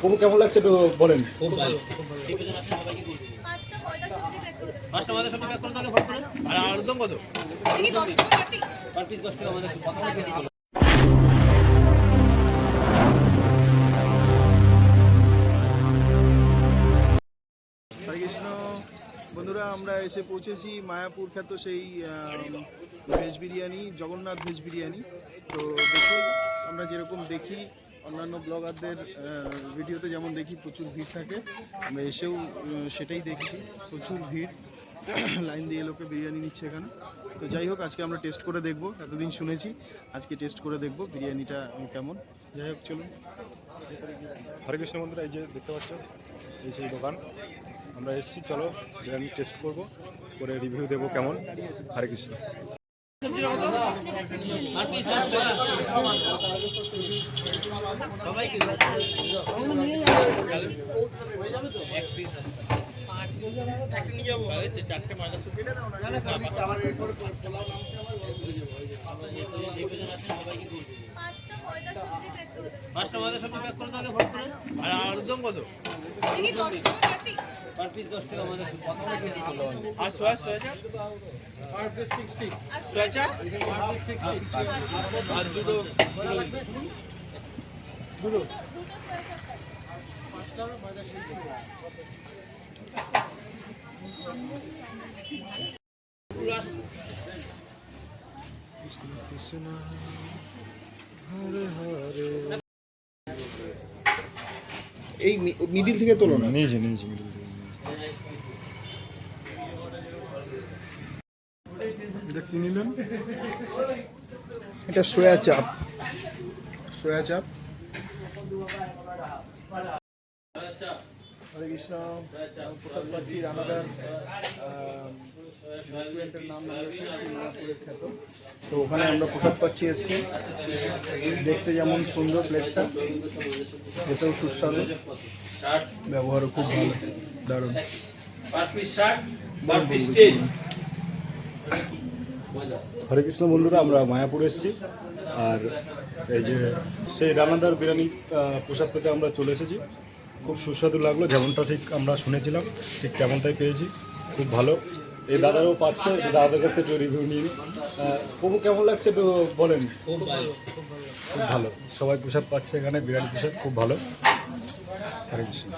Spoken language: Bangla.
প্রভু কেমন লাগছে একটু বলেন। খুব ভালো। পাঁচটা আমাদের সবজি প্যাক করে তাহলে ভোট করে আর আলুদম কত? দেখি 10 টাকা পার পিস 10 টাকা আমাদের কথা বলে দিতে। হরে কৃষ্ণ বন্ধুরা, আমরা এসে পৌঁছেছি মায়াপুর খ্যাত সেই ভেজ বিরিয়ানি, জগন্নাথ ভেজ বিরিয়ানি। তো দেখুন, আমরা যেরকম দেখি অন্যান্য ব্লগারদের ভিডিওতে যেমন দেখি প্রচুর ভিড় থাকে, আমরা এসেও সেটাই দেখছি, প্রচুর ভিড়, লাইন দিয়ে লোকে বিরিয়ানি নিচ্ছে এখানে। তো যাই হোক, আজকে আমরা টেস্ট করে দেখব, এতদিন শুনেছি, আজকে টেস্ট করে দেখব বিরিয়ানিটা কেমন। যাই হোক, চলুন। হরে কৃষ্ণ বন্ধুরা, এই যে দেখতে পাচ্ছ এই সেই দোকান, আমরা এসেছি, চলো বিরিয়ানি টেস্ট করব, করে রিভিউ দেবো কেমন। হরে কৃষ্ণ। সবজিটা কত? পার পিস 10 টাকা। সবাই কি হয়ে যাবে তো? এক পিস একটা নিয়ে যাবো। আরে চারটে মাছ আছে। এটা দাও না, আবার রেড করে পোলাও নামছে, আবার ডিভিশন আছে, সবাই কি করবে? পাঁচটা আমাদের সবজি প্যাক করে তাহলে ভোট করে আর আলুদম কত? দেখি 10 টাকা পার পিস 10 টাকা আমাদের কথা বলে দিতে। আর সোয়া চাপ পার পিস 60 সোয়া চাপ পার পিস 60 আর দুটো এই মিডিল থেকে তোলো না। নিয়েছি এটা কি নিলেন? এটা সোয়া চাপ। হরে কৃষ্ণ। প্রসাদ পাচ্ছি রানাদার রেস্টুরেন্টের নাম আমরা শুনছি, মায়াপুরের খ্যাত। তো ওখানে আমরা প্রসাদ পাচ্ছি আজকে। দেখতে যেমন সুন্দর প্লেটটা, খেতেও সুস্বাদু, ব্যবহারও খুব ভালো, দারুণ। Per piece 60 per piece 10। হরে কৃষ্ণ বন্ধুরা, আমরা মায়াপুর এসেছি, আর এই যে সেই রানাদার বিরিয়ানি প্রসাদ পেতে আমরা চলে এসেছি। খুব সুস্বাদু লাগলো, যেমনটা ঠিক আমরা শুনেছিলাম ঠিক তেমনটাই পেয়েছি, খুব ভালো। এই দাদারও পাচ্ছে, দাদাদের কাছ থেকে রিভিউ নিয়ে। প্রভু কেমন লাগছে একটু বলেন। খুব ভালো। খুব ভালো, সবাই প্রসাদ পাচ্ছে এখানে, বিরিয়ানি প্রসাদ খুব ভালো। হরে কৃষ্ণ।